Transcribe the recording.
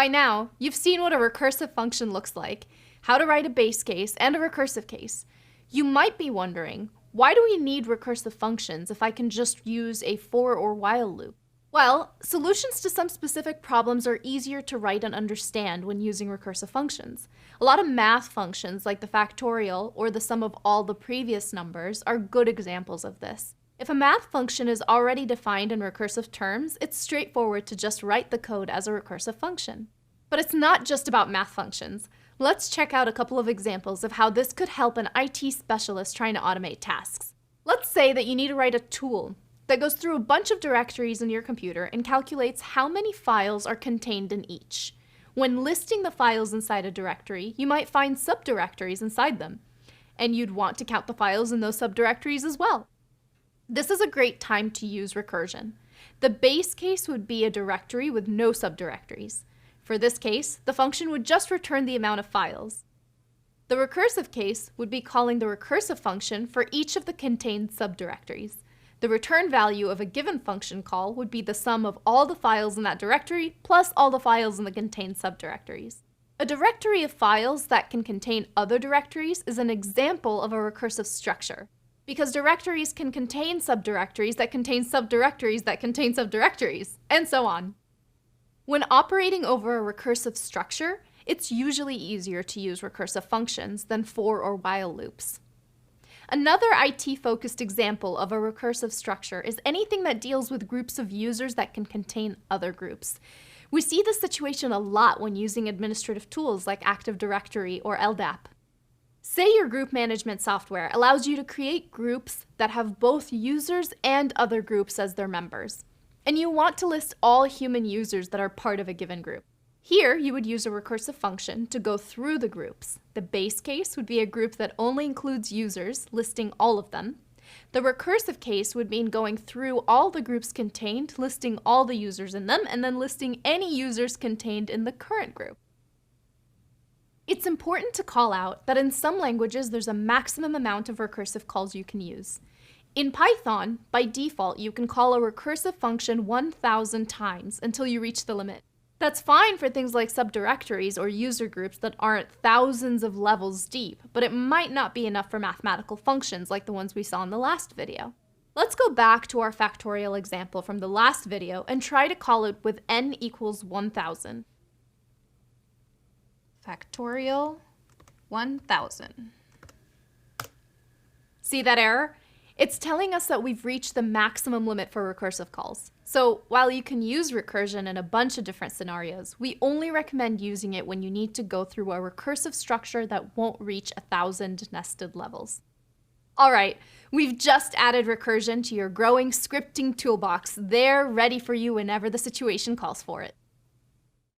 By now, you've seen what a recursive function looks like, how to write a base case and a recursive case. You might be wondering, why do we need recursive functions if I can just use a for or while loop? Well, solutions to some specific problems are easier to write and understand when using recursive functions. A lot of math functions, like the factorial or the sum of all the previous numbers, are good examples of this. If a math function is already defined in recursive terms, it's straightforward to just write the code as a recursive function. But it's not just about math functions. Let's check out a couple of examples of how this could help an IT specialist trying to automate tasks. Let's say that you need to write a tool that goes through a bunch of directories in your computer and calculates how many files are contained in each. When listing the files inside a directory, you might find subdirectories inside them, and you'd want to count the files in those subdirectories as well. This is a great time to use recursion. The base case would be a directory with no subdirectories. For this case, the function would just return the amount of files. The recursive case would be calling the recursive function for each of the contained subdirectories. The return value of a given function call would be the sum of all the files in that directory plus all the files in the contained subdirectories. A directory of files that can contain other directories is an example of a recursive structure, because directories can contain subdirectories that contain subdirectories that contain subdirectories, and so on. When operating over a recursive structure, it's usually easier to use recursive functions than for or while loops. Another IT-focused example of a recursive structure is anything that deals with groups of users that can contain other groups. We see this situation a lot when using administrative tools like Active Directory or LDAP. Say your group management software allows you to create groups that have both users and other groups as their members, and you want to list all human users that are part of a given group. Here, you would use a recursive function to go through the groups. The base case would be a group that only includes users, listing all of them. The recursive case would mean going through all the groups contained, listing all the users in them, and then listing any users contained in the current group. It's important to call out that in some languages there's a maximum amount of recursive calls you can use. In Python, by default, you can call a recursive function 1,000 times until you reach the limit. That's fine for things like subdirectories or user groups that aren't thousands of levels deep, but it might not be enough for mathematical functions like the ones we saw in the last video. Let's go back to our factorial example from the last video and try to call it with n equals 1,000. Factorial 1,000. See that error? It's telling us that we've reached the maximum limit for recursive calls. So while you can use recursion in a bunch of different scenarios, we only recommend using it when you need to go through a recursive structure that won't reach 1,000 nested levels. All right, we've just added recursion to your growing scripting toolbox. They're ready for you whenever the situation calls for it.